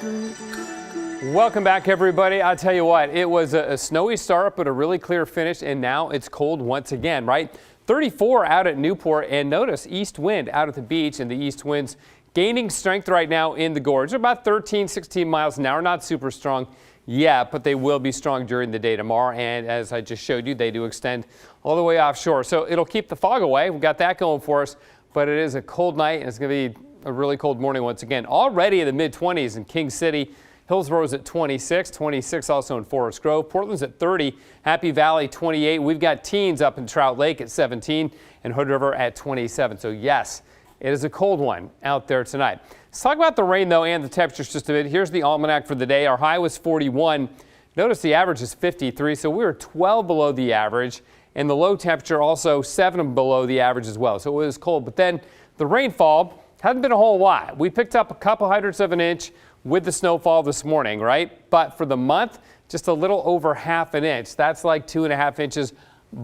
Welcome back, everybody. I'll tell you what, it was a snowy start, but a really clear finish, and now it's cold once again, right? 34 out at Newport, and notice east wind out at the beach, and the east winds gaining strength right now in the gorge. They're about 13, 16 miles an hour, not super strong yet, but they will be strong during the day tomorrow, and as I just showed you, they do extend all the way offshore. So it'll keep the fog away. We've got that going for us, but it is a cold night, and it's going to be a really cold morning once again. Already in the mid-20s in King City. Hillsboro's at 26, 26 also in Forest Grove. Portland's at 30, Happy Valley 28. We've got teens up in Trout Lake at 17 and Hood River at 27. So yes, it is a cold one out there tonight. Let's talk about the rain though and the temperatures just a bit. Here's the almanac for the day. Our high was 41. Notice the average is 53, so we were 12 below the average, and the low temperature also 7 below the average as well. So it was cold, but then the rainfall hasn't been a whole lot. We picked up a couple hundredths of an inch with the snowfall this morning, right? But for the month, just a little over half an inch. That's like 2.5 inches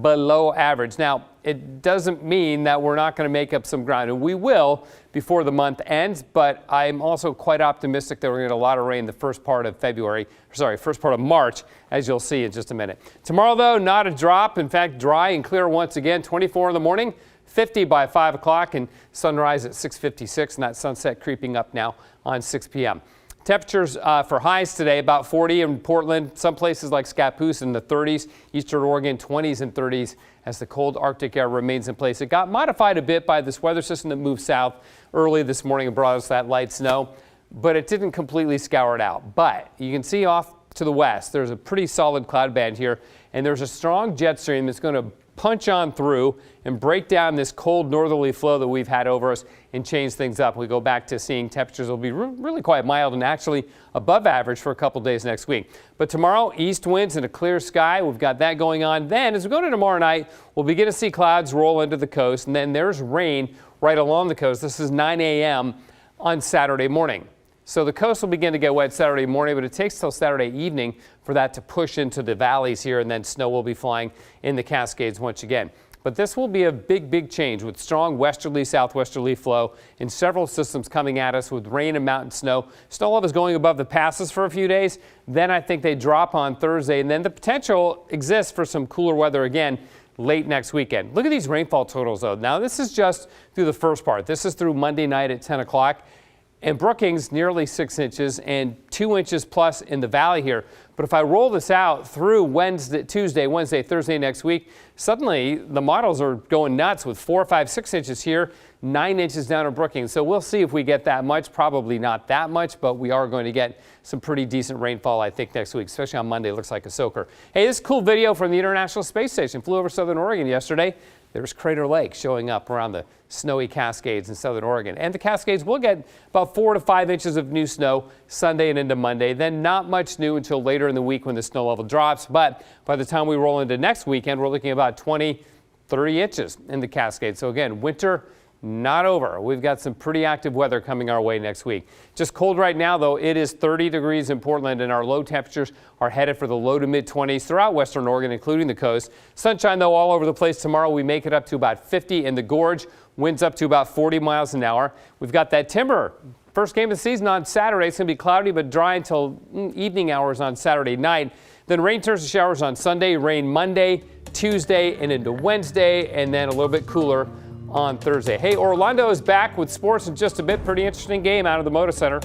below average. Now, it doesn't mean that we're not going to make up some ground, and we will before the month ends, but I'm also quite optimistic that we're going to get a lot of rain the first part of March, as you'll see in just a minute. Tomorrow, though, not a drop. In fact, dry and clear once again, 24 in the morning, 50 by 5 o'clock, and sunrise at 6:56, and that sunset creeping up now on 6 p.m. Temperatures for highs today, about 40 in Portland, some places like Scappoose in the 30s, Eastern Oregon 20s and 30s as the cold Arctic air remains in place. It got modified a bit by this weather system that moved south early this morning and brought us that light snow, but it didn't completely scour it out. But you can see off to the west, there's a pretty solid cloud band here, and there's a strong jet stream that's going to punch on through and break down this cold northerly flow that we've had over us and change things up. We go back to seeing temperatures will be really quite mild and actually above average for a couple days next week. But tomorrow, east winds and a clear sky. We've got that going on. Then as we go to tomorrow night, we'll begin to see clouds roll into the coast, and then there's rain right along the coast. This is 9 a.m. on Saturday morning. So the coast will begin to get wet Saturday morning, but it takes till Saturday evening for that to push into the valleys here, and then snow will be flying in the Cascades once again. But this will be a big change with strong westerly, southwesterly flow and several systems coming at us with rain and mountain snow. Snow levels going above the passes for a few days. Then I think they drop on Thursday, and then the potential exists for some cooler weather again late next weekend. Look at these rainfall totals, though. Now, this is just through the first part. This is through Monday night at 10 o'clock. And Brookings, nearly 6 inches and 2 inches plus in the valley here. But if I roll this out through Tuesday, Wednesday, Thursday next week, suddenly the models are going nuts with 4, 5, 6 inches here, 9 inches down in Brookings. So we'll see if we get that much. Probably not that much, but we are going to get some pretty decent rainfall, I think, next week, especially on Monday. It looks like a soaker. Hey, this is a cool video from the International Space Station. Flew over Southern Oregon yesterday. There's Crater Lake showing up around the snowy Cascades in Southern Oregon. And the Cascades will get about 4 to 5 inches of new snow Sunday and into Monday. Then not much new until later in the week when the snow level drops. But by the time we roll into next weekend, we're looking at about 20, 30 inches in the Cascades. So again, winter not over. We've got some pretty active weather coming our way next week. Just cold right now, though. It is 30 degrees in Portland, and our low temperatures are headed for the low to mid 20s throughout western Oregon, including the coast. Sunshine, though, all over the place tomorrow. We make it up to about 50 in the gorge. Winds up to about 40 miles an hour. We've got that timber. First game of the season on Saturday. It's going to be cloudy but dry until evening hours on Saturday night. Then rain turns to showers on Sunday, rain Monday, Tuesday, and into Wednesday, and then a little bit cooler on Thursday. Hey, Orlando is back with sports in just a bit. Pretty interesting game out of the Moda Center.